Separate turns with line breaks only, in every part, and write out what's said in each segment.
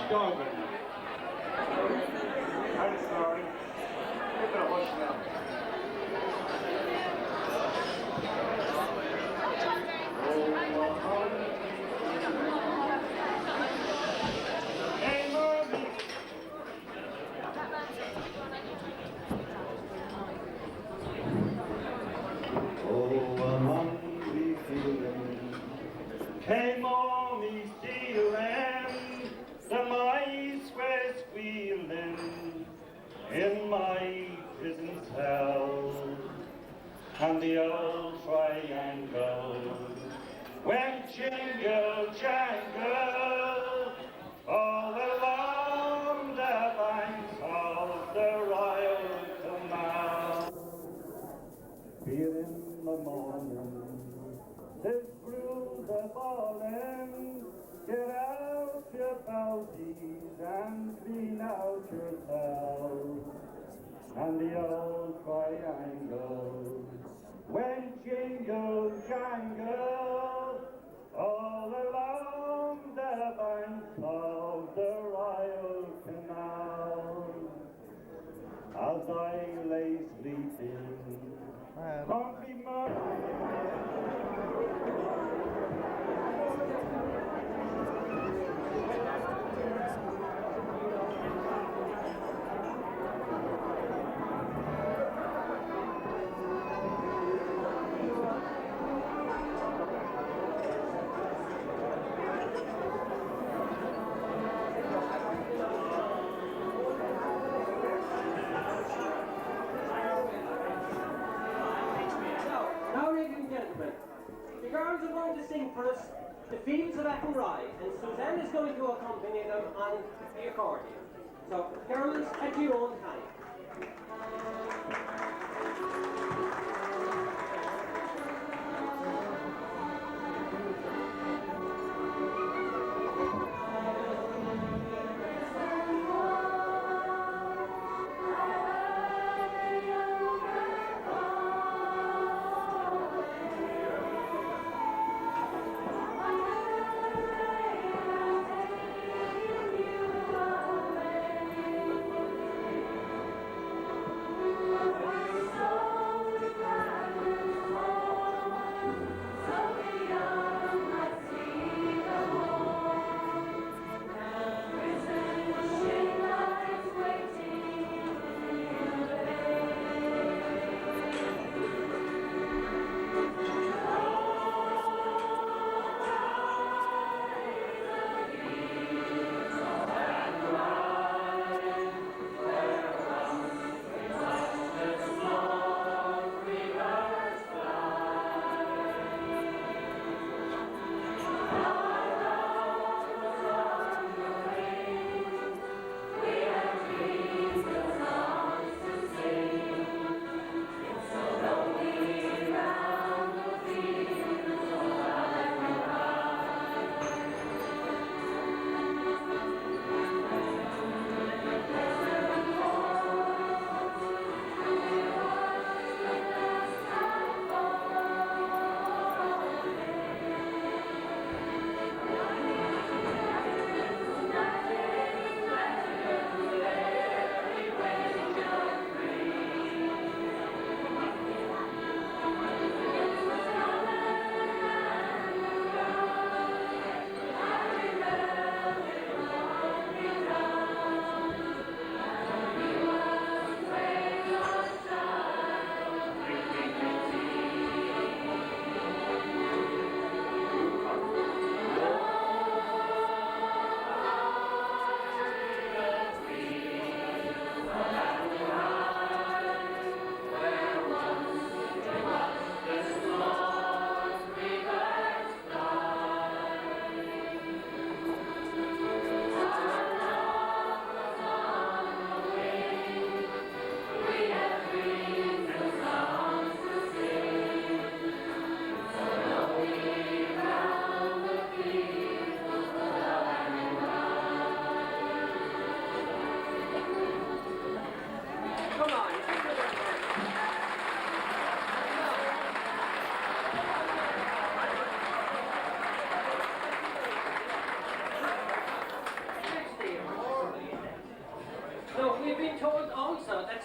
Dog. I'm sorry. Give it a hush now. Hey, mommy. Oh, a hungry feeling came on me stealing, the mice were squealing in my prison cell, and the old triangle went jingle jangle all along the banks of the Royal Canal. Here in the morning, this through the falling, get out your bounties and clean out yourselves. And the old triangle went jingle jangle all along the banks of the Royal Canal. As I lay sleeping, comfy
The girls are going to sing for us The Fields of Athenry, and Suzanne is going to accompany them on the accordion. So, girls, at your own time.
Thank you.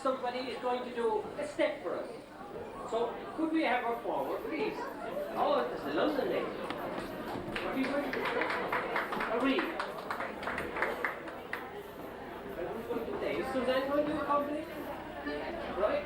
somebody is going to do a step for us. So could we have her forward, please? Oh, it's a London lady. What are you going to do? A read. Who's going to play? Is Suzanne going to accompany? Right?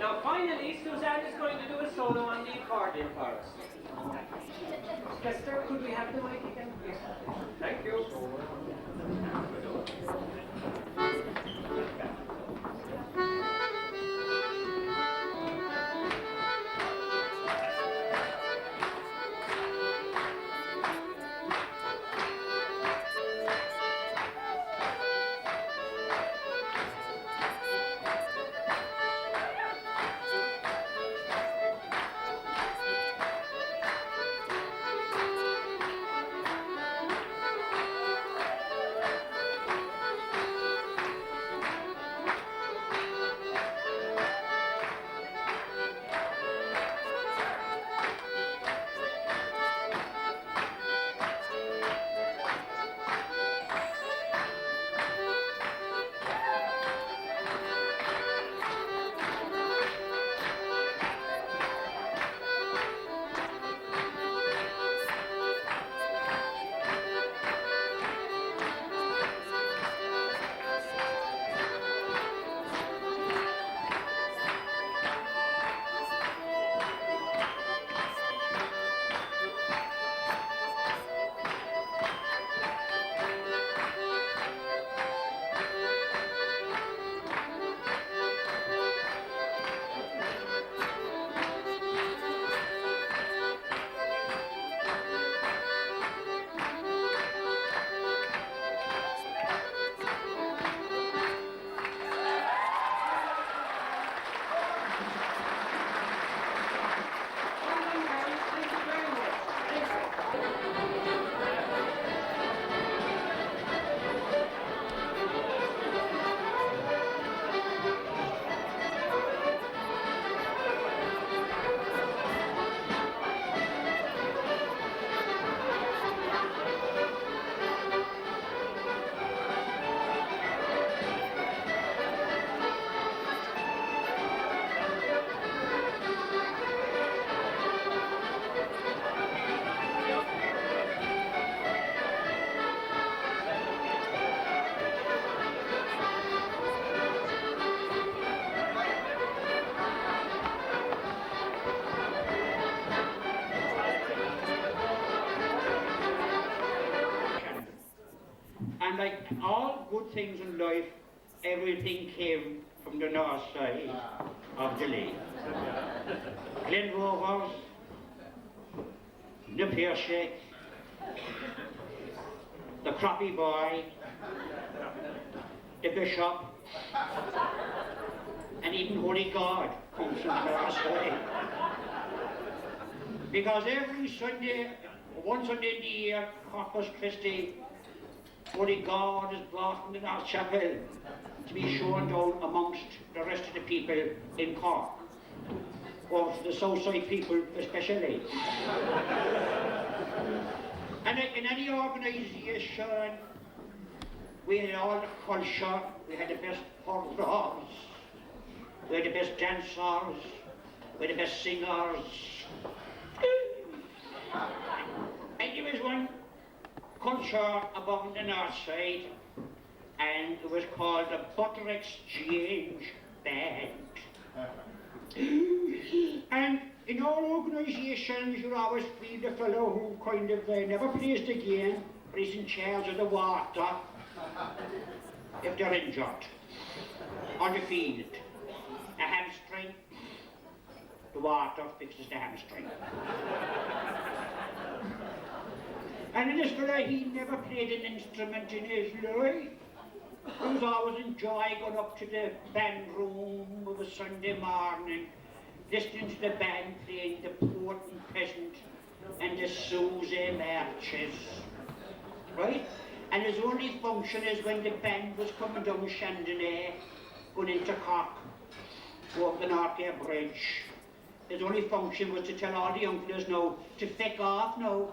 Now finally, Suzanne is going to do a solo on the accordion for us. Chester, could we have the mic again, please? Thank you.
And like all good things in life, everything came from the north side of the lake. Glen Rovers, the Pearshake, the Crappie Boy, the Bishop, and even Holy God comes from the north side. Because every Sunday Once on the year, Corpus Christi, Holy God is brought into our chapel to be shown down amongst the rest of the people in Cork, or the Southside people especially. And in any organisation, we had all the culture, we had the best performers, we had the best dancers, we had the best singers. And there was one culture above the north side, and it was called the Butter Exchange Band. And in all organisations, you'll always feel the fellow who kind of never plays the game, but he's in charge of the water if they're injured. On the field, a hamstring, the water fixes the hamstring. And this fella, he never played an instrument in his life. He was always enjoying going up to the band room of a Sunday morning, listening to the band playing the Port and Peasant and the Susie marches, right? And his only function is when the band was coming down Chandelier, going into Cork, over the North Air Bridge. His only function was to tell all the young fellas now to feck off now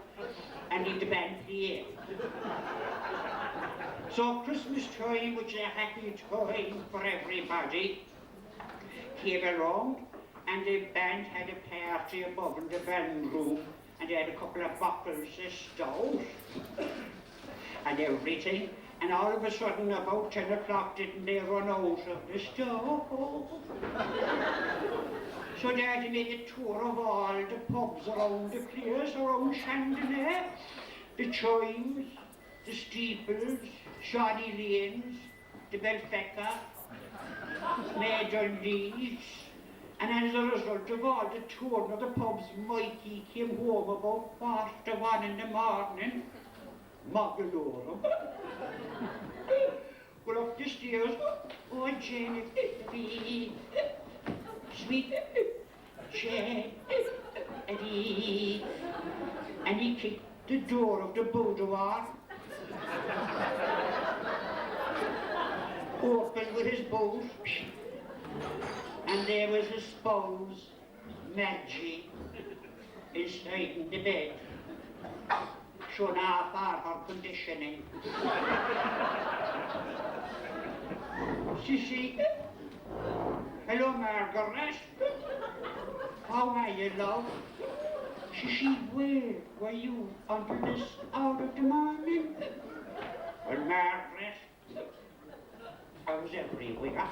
and leave the band play. So Christmas time, which is a happy time for everybody, came along, and the band had a party above in the band room, and they had a couple of bottles of stout and everything, and all of a sudden about 10 o'clock didn't they run out of the stove? So they had to make a tour of all the pubs around the place, around Chandelier, the Chimes, the Steeples, Shawnee Lanes, the Belfecca, Maid and Leeds, and as a result of all the touring of the pubs, Mikey came home about 1:15 in the morning, Magalorum. Well, up the stairs, oh, Jenny, sweet Jenny, and he kicked the door of the boudoir, opened with his boot, and there was his spouse, Maggie, inside in the bed, showing half her conditioning. She said, "Hello, Margaret. How are you, love?" She said, "Where were you until this hour of the morning?" "Well, Margaret, I was everywhere."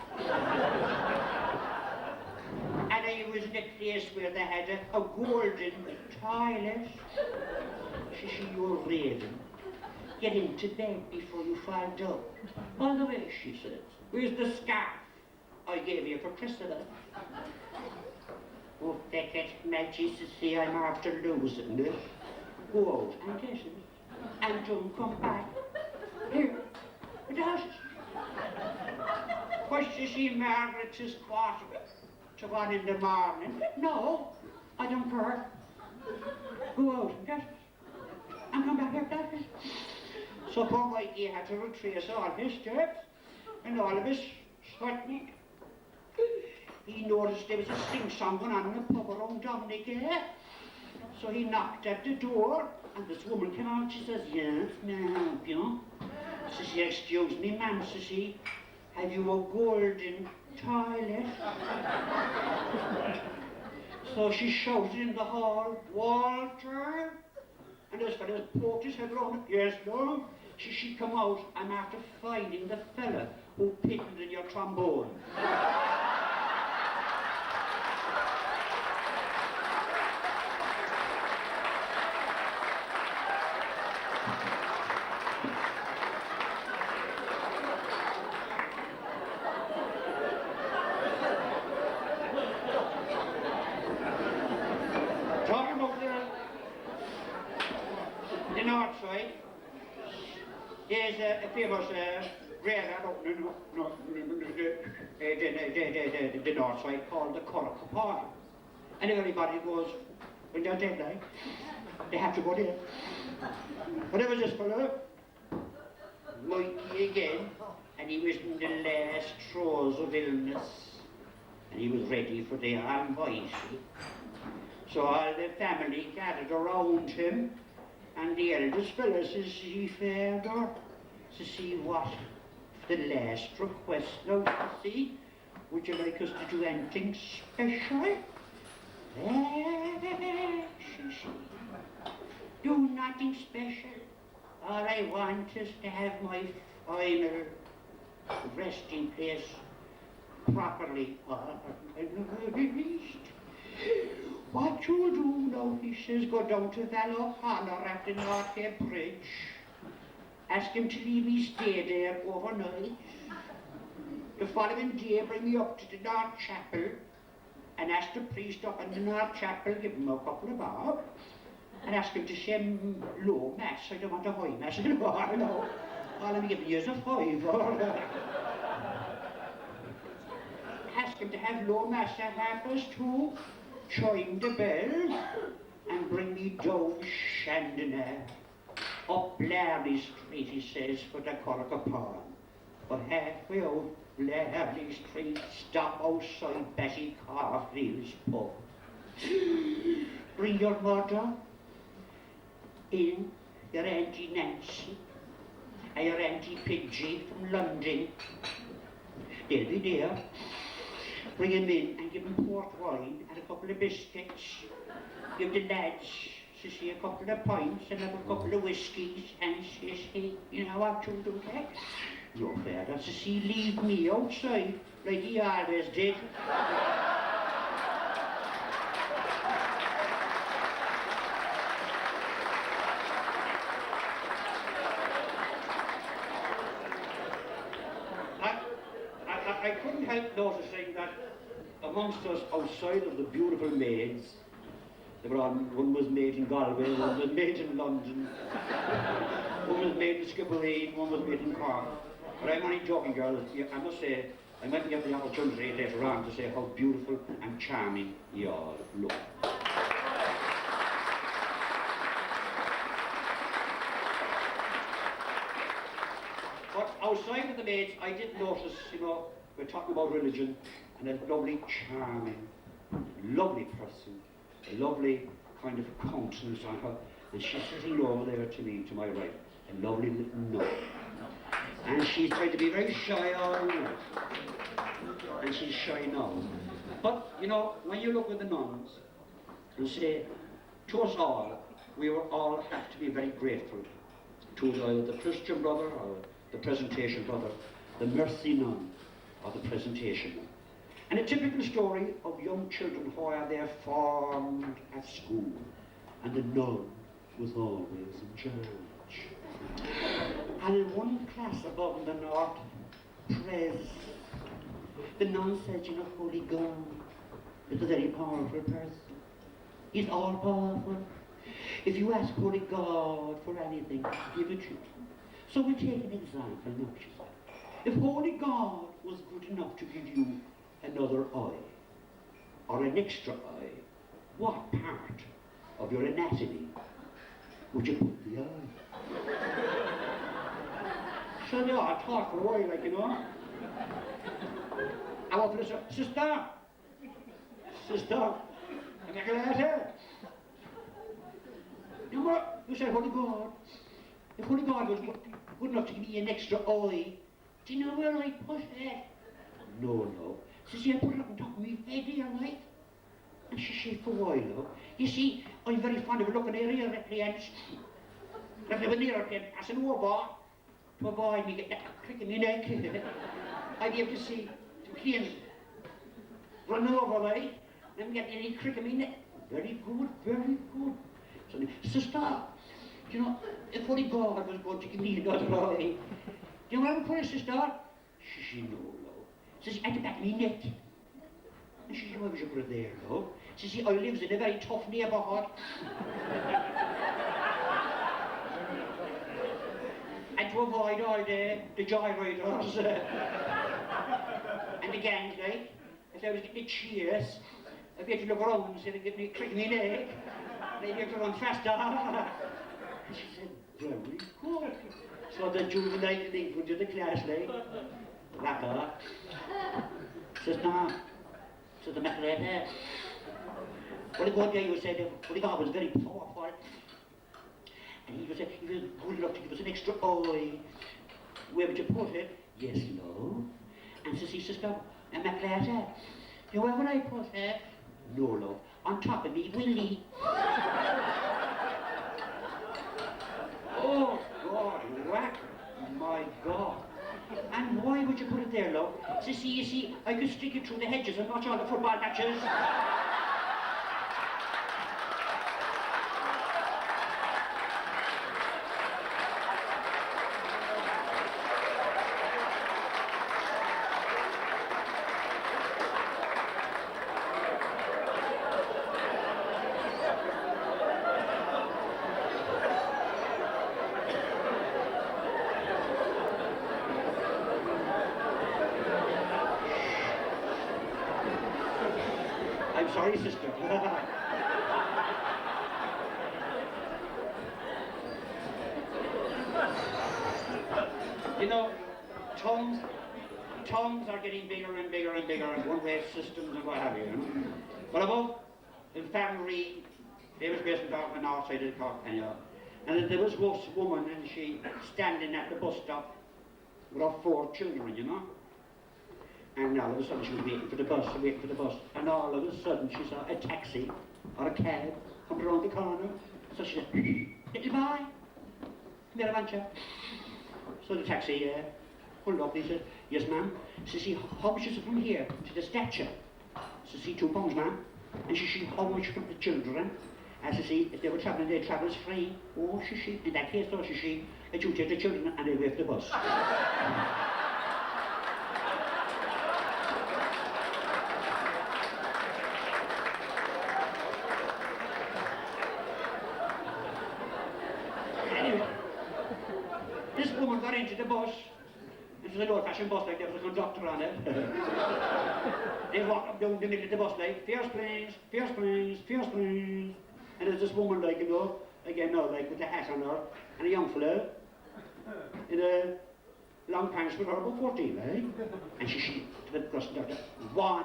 And I was in a place where they had a golden toilet. She said, "You're raving. Get into bed before you fall down." "By the way," she said, "where's the scarf I gave you for Christmas?" "Oh, Beckett, Maggie says, see, I'm after losing it. Go out and get it, and don't come back. Here, it has it." "What's you see, Margaret, is 1:15 in the morning." "No, I don't care. Go out and get it, and come back here, get it." So poor Mikey had to retrace all his steps, and all of his sweating. He noticed there was a sing-song going on in the pub around Dominic. So he knocked at the door, and this woman came out. She says, "Yes, may I help you?" Says she, "Excuse me, ma'am," says she, "have you a golden toilet?" So she shouted in the hall, "Walter!" And this fellow poked his head around. "Yes, love?" She come out. "I'm after finding the fella who piddled in your trombone." Talking about the north side, there's a famous graveyard out in the north side called the Cork Park. And everybody goes, when they're dead like, They have to go there. But there was this fellow, Mikey again, and he was in the last throes of illness, and he was ready for the Almighty. So all the family gathered around him, and the eldest fellow says, "See, Father, to see what the last request now, you see, would you like us to do anything special?" She, "Do nothing special. All I want is to have my final resting place properly organized. What you'll do now," he says, "go down to Valhalla at the North Bay Bridge. Ask him to leave me stay there overnight. The following day, bring me up to the North Chapel and ask the priest up in the North Chapel, give him a couple of bob, and ask him to say low mass. I don't want a high mass at all, no. All I'm giving you is a fiver. Ask him to have low mass at 2:30, chime the bells, and bring me down Shandon up Larry Street," he says, "for the Cork-a-Pawn. But halfway out Larry Street, stop outside Betty Carfield's pub. Bring your mother in, your Auntie Nancy, and your Auntie Pidgey from London. They'll be there. Bring them in and give them port wine and a couple of biscuits. Give the lads, a couple of pints and have a couple of whiskies, and you know what you'll do, okay? Your father, leave me outside like he always did." I couldn't help noticing that amongst us outside of the beautiful maids, one was made in Galway, one was made in London, one was made in Skibbereen, one was made in Cork. But I'm only joking, girls. I must say, I might get the opportunity later on to say how beautiful and charming you all look. But outside of the maids, I did notice, we're talking about religion, and a lovely, charming, lovely person, a lovely kind of countenance on her, and she's sitting over there to me, to my right, a lovely little nun. And she's trying to be very shy all night, and she's shy now. But, when you look at the nuns and say, to us all, we will all have to be very grateful to either the Christian brother or the presentation brother, the mercy nun or the presentation nun. And a typical story of young children while they're formed at school, and the nun was always in charge. And one class above the North Press, the nun said, Holy God is a very powerful person. He's all powerful. If you ask Holy God for anything, give it to you. So we take an example now, she said. If Holy God was good enough to give you another eye, or an extra eye, what part of your anatomy would you put in the eye? So they all talk for a while, I want to listen, sister, I'm not going to ask her. You know what? You said, Holy God, if Holy God was good enough to give me an extra eye, do you know where I put it? No. Says, I put it up on top of my head here, right? And she said, for a while, though. You see, I'm very fond of looking at her at the ends. If they were near her, passing over, to avoid me getting that crick in my neck, I'd be able to see the kids run over, right? And get any crick in my neck. Very good. So, sister, if Holy God was going to give me another eye, do you want to put it, sister? She said, no. Says, at the back of my neck. And she said, why would you put it there, no? Says, I lives in a very tough neighbourhood. And to avoid all the joyriders and the gangs, like, if I was getting the cheers, I better look around instead of getting me cricking me leg. Maybe I have to run faster. And she said, very good. So the juvenile delinquent in the class, like, Racker. Says, no. Says the matter right there. Well, one day you said, well, the guy was very powerful. And he was good enough to give us an extra eye. Where would you put it? Yes, no. And says he, sister, and my class, you know where would I put it? No, love, on top of me, Willie. Oh, God, whack, my God. And why would you put it there, love? So see, you see, I could stick it through the hedges and watch all the football matches. I'm sorry, sister. You know, tongues are getting bigger and bigger and bigger, and one-way systems and what have you, you know. But above, in Family, they was based on the north side of the Cork Canal, and there was this woman, and she standing at the bus stop with her 4 children, you know. And all of a sudden she was waiting for the bus, and all of a sudden she saw a taxi or a cab come around the corner. So she said, little boy, come here, won't you? So the taxi pulled up, he said, yes ma'am. She said, how much is it from here to the statue? She said, £2 ma'am. And she said, how much from the children? And she said, if they were travelling, their travel is free. Oh, she said, in that case though, she said, you take the children and they wave the bus. This woman got into the bus. It was an old-fashioned bus, like there was a conductor on it. They walked up down the middle of the bus like, fierce planes, fierce planes, fierce planes. And there's this woman like, you know, again now, like with the hat on her, and a young fella in a long pants with her about 14, eh? And she to the bus conductor, 1.5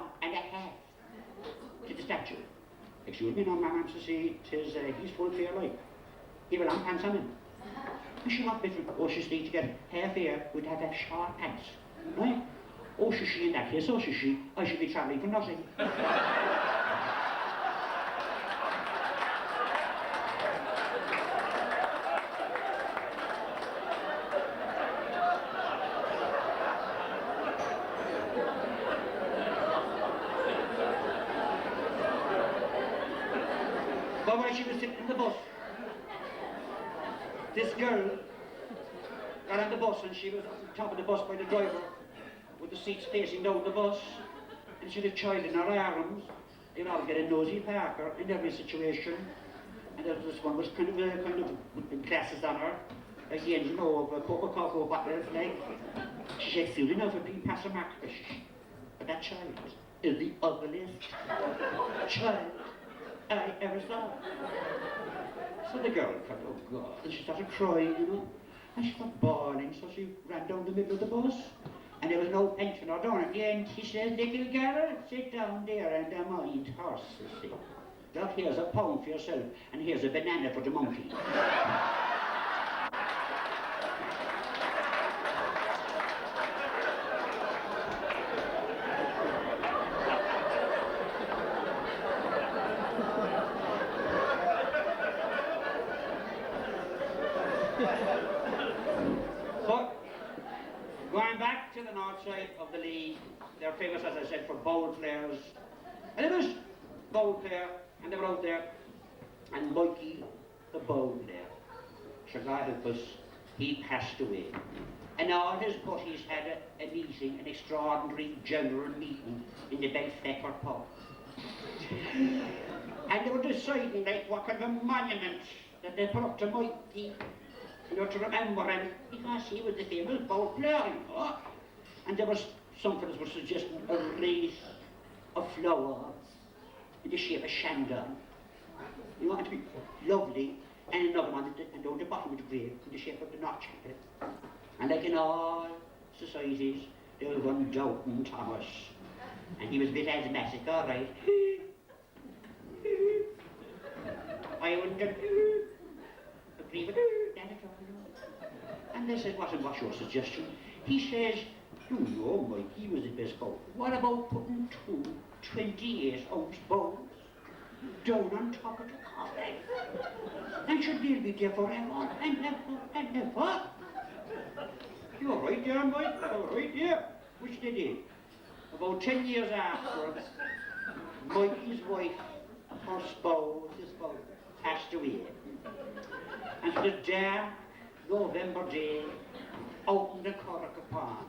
to the statue. Excuse me, no, ma'am, to see, tis, he's full fare like. He have a long pants on him. And she want different. Oh, she needs to get hair fair with have a short pants. Right? Oh, she in that case, oh, she, I should be travelling for nothing. But while she was sitting in the bus, this girl got on the bus and she was on top of the bus by the driver with the seats facing down the bus, and she had a child in her arms. They all get a nosy Parker in every situation, and there was this one was kind of with glasses on her, like the engine of a Coca-Cola bottle, like. She said, feeling over being past a mark, but that child is the ugliest child I ever saw. So the girl thought, oh God, and she started crying, you know, and she started bawling, so she ran down the middle of the bus, and there was no pensioner down at the end. She said, little girl, sit down there and mind horses, see. Look, here's a pound for yourself, and here's a banana for the monkey. But going back to the north side of the Lee, they're famous, as I said, for bowl players. And it was bowl player, and they were out there, and Mikey, the bowl player, sure God help us, he passed away. And all his buddies had a meeting, an extraordinary general meeting in the Belflecker pub. And they were deciding like what kind of a monument that they put up to Mikey, you know, to remember him, because he was the famous bowl player, you know. And there was some fellas were suggesting a wreath of flowers in the shape of shandon. You want it to be lovely, and another one and down the bottom of the grave in the shape of the North Chapel. And like in all societies, there was one Doubting Thomas, and he was a bit asthmatic, all right. I wouldn't agree with that at all. And they said, what's your suggestion? He says, you know, Mike, he was the best bowl. What about putting two 28-ounce bowls down on top of the coffin? And should they'll be there forever and ever and ever. You're right there, Mike, you're right there. Which they did. About 10 years afterwards, Mikey's wife, her spouse, passed away. And it was a dark November day out in the Cork Pond.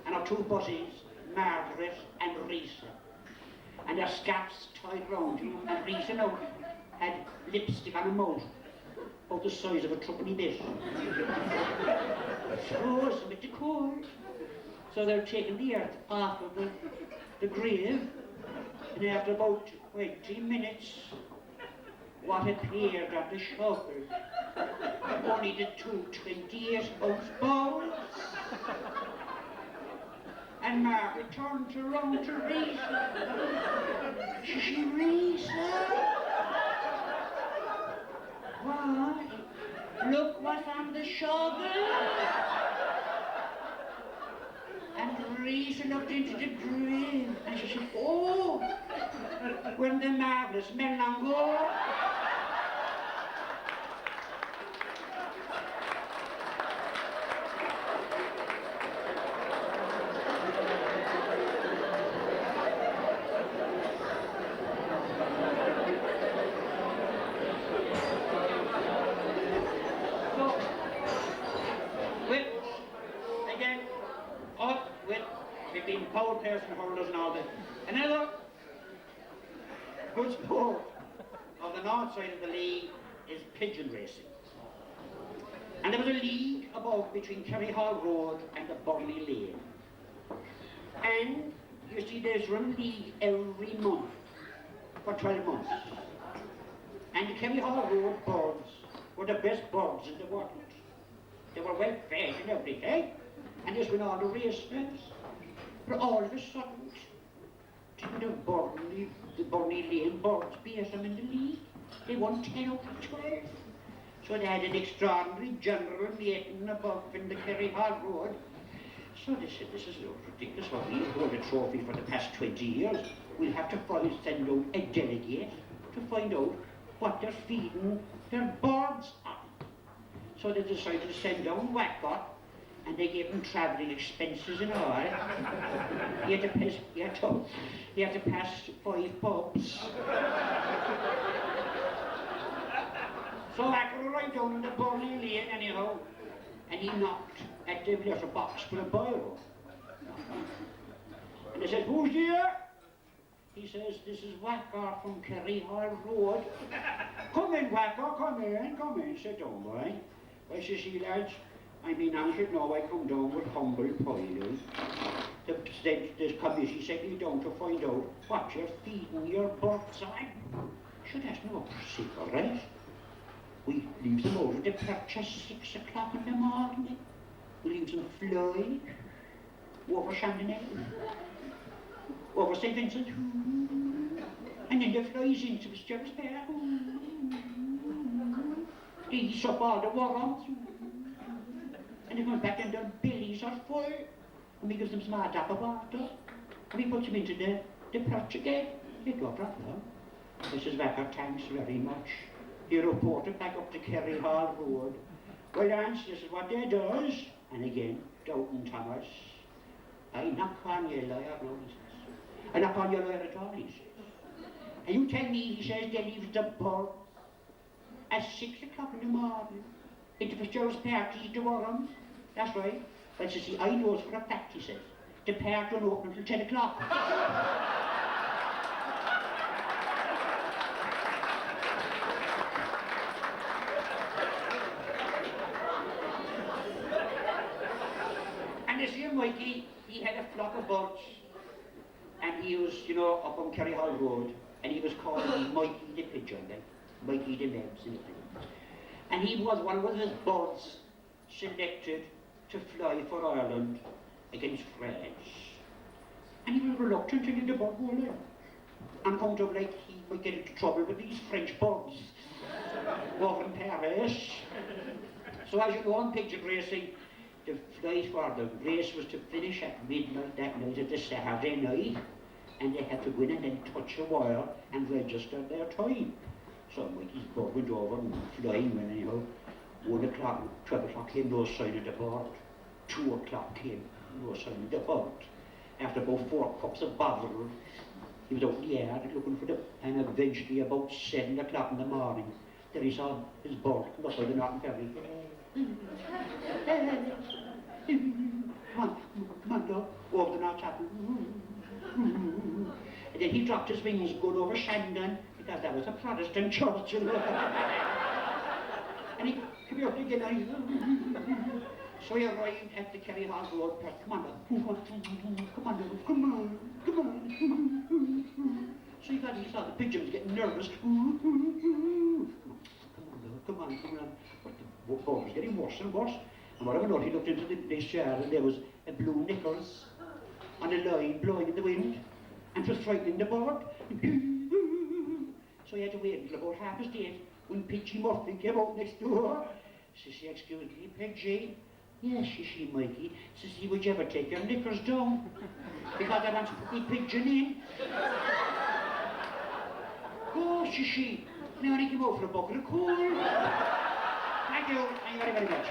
And our two buses, Margaret and Risa, and their scarves tied round you, and Risa now had lipstick on her mouth, about the size of a threepenny bit. So it's a bit cold. So they're taking the earth off of the grave, and after about 20 minutes, what appeared on the shovel? Only the two 28-ounce bowls. And Margaret turned around to Risa. She Risa? What? Look what's on the shovel. And Risa looked into the grave and she said, oh, when the marvellous Melango. And hurlers and all that. Another good sport on the north side of the league is pigeon racing. And there was a league above between Kerry Hall Road and the Burnley Lane. And you see there's run league every month for 12 months. And the Kerry Hall Road birds were the best birds in the world. They were well fed and everything. And this went all the races. But all of a sudden, didn't the Burnley Lane birds beat them in the league? They won 10 out of 12. So they had an extraordinary general meeting above in the Kerry Hall Road. So they said, this is ridiculous, what we've won a trophy for the past 20 years. We'll have to send out a delegate to find out what they're feeding their birds on. So they decided to send down Wacker, and they gave him travelling expenses and all. He had to pass 5 pubs. So I could right down in the Burnley Lane anyhow, and he knocked at the little box for a biro. And they said, who's there? He says, this is Wacker from Kerry Hall Road. Come in, Wacker, come in, sit down, boy. I says, see lads, I mean, I should know I come down with humble pie. The committee sent me down to find out what you're feeding your birds on. Sure, that's no secret, right? We leave them over the perch at 6 o'clock in the morning. We leave them flying over Chandonnay, over St. Vincent, and then they flies into the Stirrus Park. They eat up all the worms. And they come back and their bellies are full. And we give them some hard apple water. And we put them into the perch again. They go right now. Mrs. Wacker, thanks very much. He reported back up to Kerry Hall Road. Well, Lance, this is what they does. And again, Doubting Thomas. I knock on your lawyer, no, he says. I knock on your lawyer at all, he says. And you tell me, he says, they leave the birds at 6 o'clock in the morning into the Stirrus Park to eat the worms. That's right. But you see, I know for a fact, he says. The park don't open until 10 o'clock. And this year, Mikey, he had a flock of birds. And he was, you know, up on Kerry Hall Road. and he was called Mikey the Pigeon then, Mikey the Lebs and everything. And he was one of his birds selected to fly for Ireland against France. And he was reluctant to leave the bird go alone. And found out like he might get into trouble with these French birds over in Paris. So as you know, in pigeon racing, the flight for the race was to finish at midnight that night of the Saturday night, and they had to go in and then touch a wire and register their time. So Mikey's bird went over and flying, and anyhow, 1 o'clock, 12 o'clock came, no sign of the bird. 2 o'clock came, no sign of the bird. After about 4 cups of bottle, he was out in the yard looking for them, and eventually about 7 o'clock in the morning, there he saw his bird come up by the Northern Ferry. Come on, dog, over the North Chapel. And then he dropped his wings going over Shandon, because that was a Protestant church, you know. And he came here again, and he... So he arrived at the Kerry Hall Road. Come on, come on. So he saw the pigeons getting nervous. Come on. But the bird was getting worse and worse. And whatever not, he looked into this yard, and there was a blue Nichols on a line blowing in the wind, and it was frightening the bird. So he had to wait until about 8:30 when Pidgey Murphy came out next door. Says he, excuse me, Pidgey. Yes, she, Mikey. Says he, would you ever take your knickers down? Because I want to put the pigeon in. Oh, she. And I only came out for a bucket of coal. Thank you very, very much.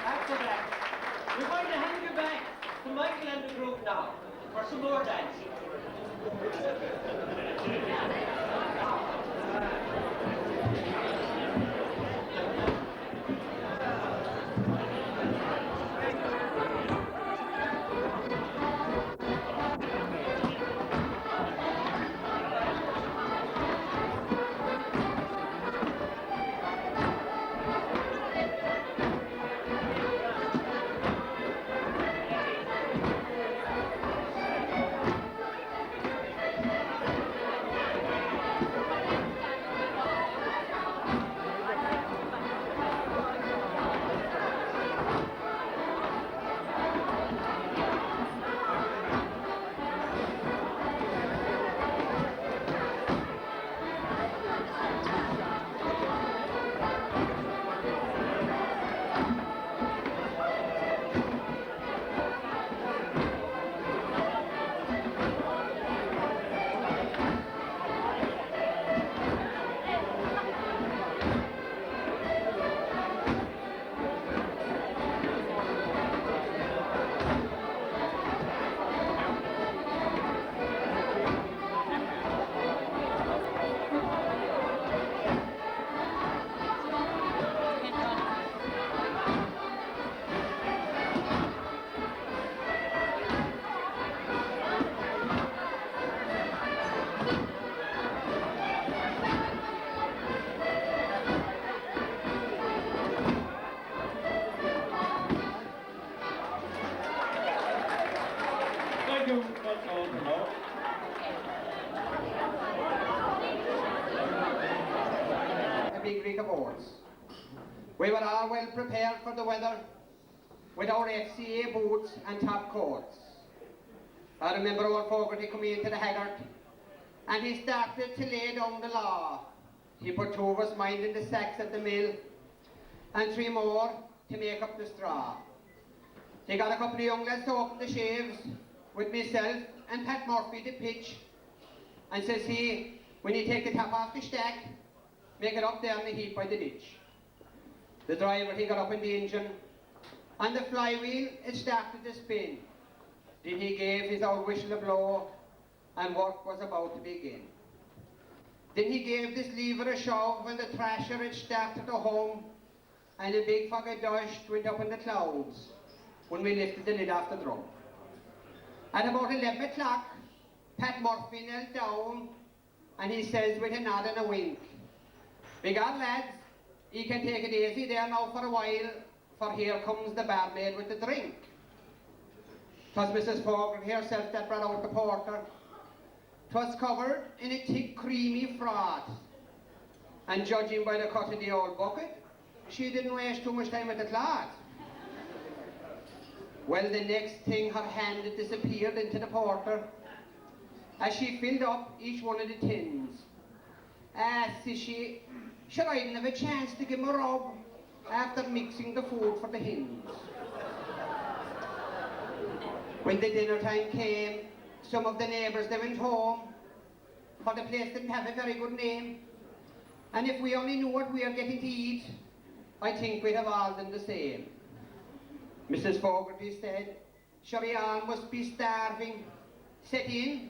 After that, we're going to hand you back to Michael and the group now for some more dancing.
A big rig of oars. We were all well prepared for the weather with our FCA boots and top coats. I remember old Fogarty coming into the haggard and he started to lay down the law. He put 2 of us minding the sacks at the mill and 3 more to make up the straw. He got a couple of young lads to open the shaves with myself and Pat Murphy the pitch, and says he, when you take the top off the stack, make it up there in the heap by the ditch. The driver, he got up in the engine, and the flywheel, it started to spin. Then he gave his old whistle a blow, and work was about to begin. Then he gave this lever a shove, and the thrasher had started to hum, and a big fog of dust went up in the clouds when we lifted the lid off the drum. At about 11 o'clock, Pat Murphy knelt down, and he says with a nod and a wink, Begad, lads, ye can take it easy there now for a while, for here comes the barmaid with the drink. 'Twas Mrs. Fogarty herself that brought out the porter. 'Twas covered in a thick, creamy froth, and judging by the cut of the old bucket, she didn't waste too much time with the cloth. Well, the next thing her hand had disappeared into the porter as she filled up each one of the tins. Says she, sure, I didn't have a chance to give 'em a rub after mixing the food for the hens. When the dinner time came, some of the neighbours, they went home, for the place didn't have a very good name. And if we only knew what we were getting to eat, I think we'd have all done the same. Mrs. Fogarty said, sure, you all must be starving. Set in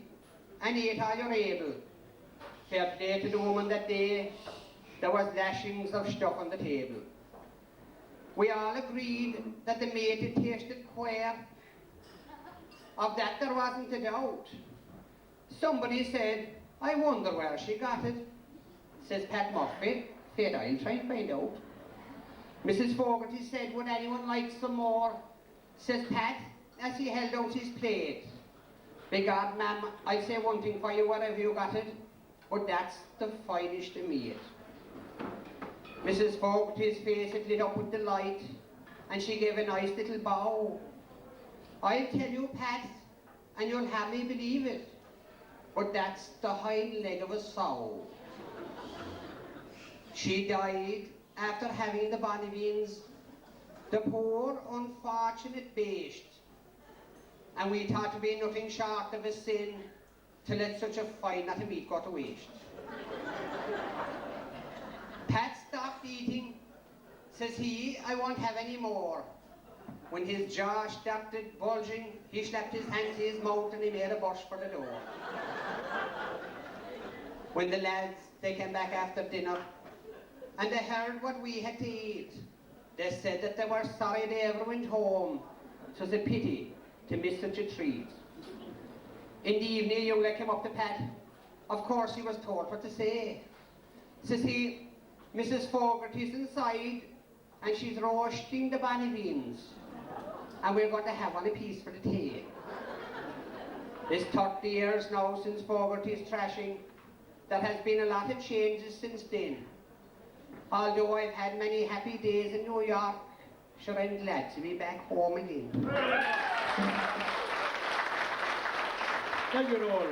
and eat all you're able. Fair play to the woman that day, there was lashings of stuff on the table. We all agreed that the maid had tasted queer. Of that there wasn't a doubt. Somebody said, I wonder where she got it. Says Pat Murphy, faith, I'll try and find out. Mrs. Fogarty said, would anyone like some more? Says Pat, as he held out his plate. Begad, ma'am, I'll say one thing for you, wherever you got it, but that's the finest of meat. Mrs. Fogarty's face had lit up with delight, and she gave a nice little bow. I'll tell you, Pat, and you'll hardly believe it, but that's the hind leg of a sow. She died after having the bonny beans, the poor unfortunate beast, and we thought to be nothing short of a sin to let such a fine lot of meat go to waste. Pat stopped eating. Says he, I won't have any more. When his jaw started bulging, he slapped his hand to his mouth and he made a burst for the door. When the lads, they came back after dinner, and they heard what we had to eat, they said that they were sorry they ever went home. It was a pity to miss such a treat. In the evening, a young lad came up to Pat. Of course, he was told what to say. Says he, Mrs. Fogarty's inside, and she's roasting the bonny beans, and we're going to have one apiece for the tea. It's 30 years now since Fogarty's trashing. There has been a lot of changes since then. Although I've had many happy days in New York, sure, I'm glad to be back home again.
Thank you all.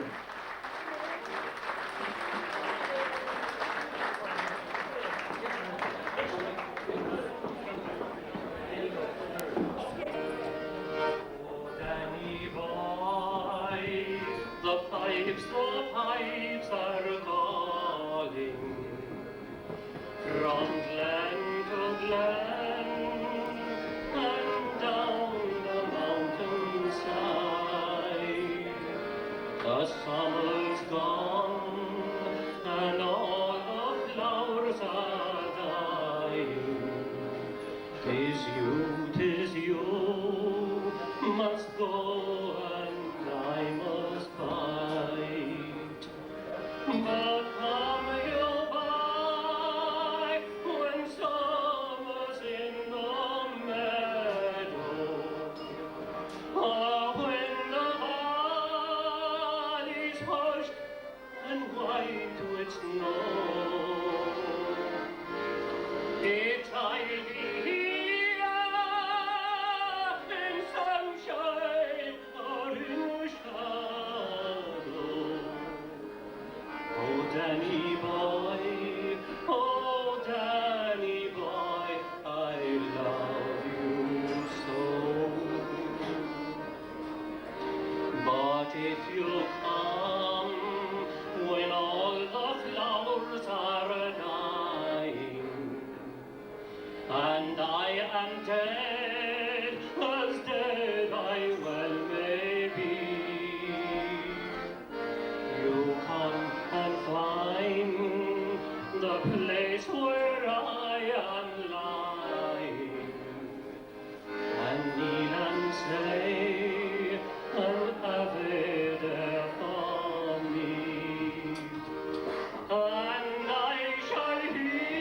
And I shall hear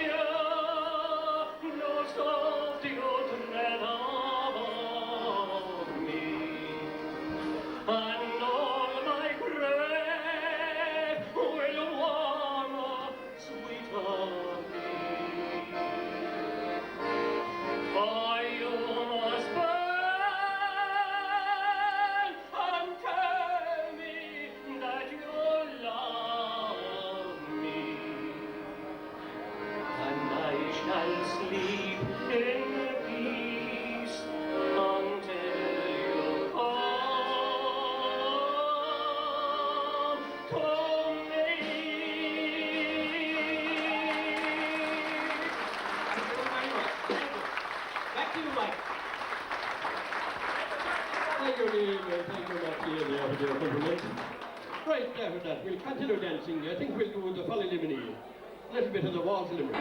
and sleep in peace until you come to me. Back to you, Mike.
Thank you, Neil, and thank you, Matthew, there for your compliment. Right, after that, we'll continue dancing. I think we'll do the Folly Limine. A little bit of the Waltz Limine.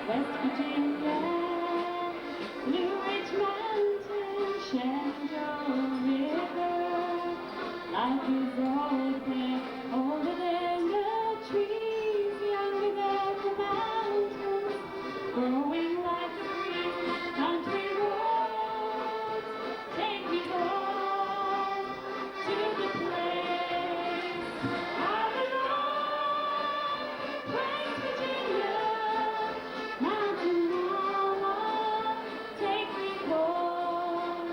West Virginia, Blue Ridge Mountain, Shenandoah River. Life is old there, older than the trees, younger than the mountains, growing like the green country roads. Take me home to the place I belong, West Virginia. Mountain mama, take me home,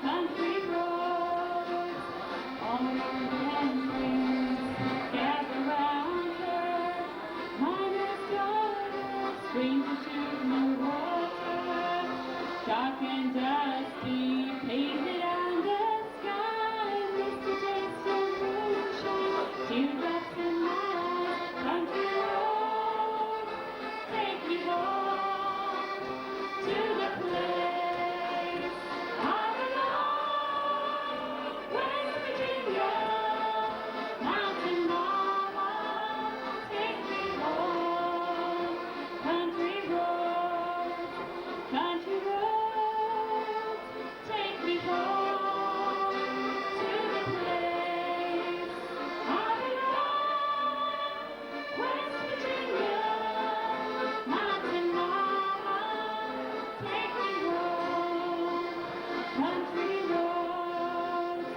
country roads, all my memories gather round her, miner's daughter, stranger to blue water, dark and dusty, painted on the sky, misty taste of moonshine, teardrops in my eyes, country roads. Take me home to the place I belong, West Virginia, mountain mama, take me home, country roads, take me home to the place I belong, West Virginia. Mountain mama, take me home, country roads,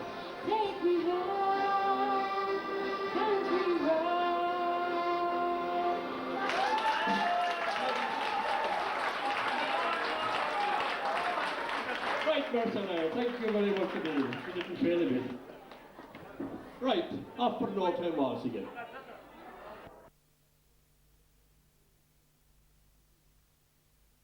take me home, country roads.
Right, Marcella, thank you very much indeed. You didn't fail a bit. Right, off for no time waltz again.